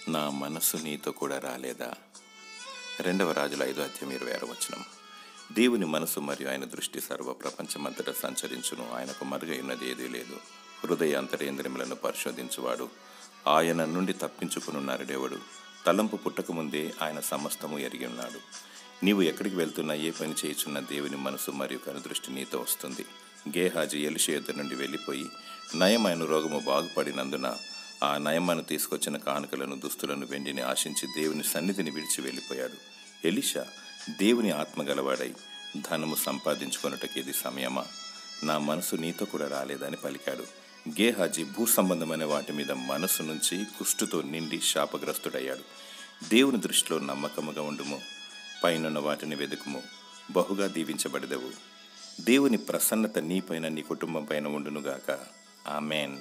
నా మనస్సు నీతో కూడా రాలేదా? 2 రాజుల 5:26. దేవుని మనసు మరియు ఆయన దృష్టి సర్వ ప్రపంచమంతటా సంచరించును. ఆయనకు మరుగైనది ఏదీ లేదు. హృదయ అంతరేంద్రియములను పరిశోధించువాడు, ఆయన నుండి తప్పించుకుని నరుడెవడు? తలంపు పుట్టకముందే ఆయన సమస్తము ఎరిగి ఉన్నాడు. నీవు ఎక్కడికి వెళ్తున్నా, ఏ పని చేయుచున్న దేవుని మనసు మరియు కనుదృష్టి నీతో వస్తుంది. గేహాజీ ఎలీషా యొద్ద నుండి వెళ్ళిపోయి నయమైన రోగము బాగుపడినందున ఆ నయమాను తీసుకొచ్చిన కానుకలను, దుస్తులను, వెండిని ఆశించి దేవుని సన్నిధిని విడిచి వెళ్ళిపోయాడు. ఎలీషా దేవుని ఆత్మగలవాడై ధనము సంపాదించుకొనుటకి ఇది సమయమా? నా మనసు నీతో కూడా రాలేదని పలికాడు. గేహాజీ భూ సంబంధమైన వాటి మీద మనసు నుంచి కుష్టుతో నిండి శాపగ్రస్తుడయ్యాడు. దేవుని దృష్టిలో నమ్మకముగా ఉండుము, పైనున్న వాటిని వెదుకుము, బహుగా దీవించబడదవు. దేవుని ప్రసన్నత నీపైన, నీ కుటుంబం పైన ఉండునుగాక. ఆమెన్.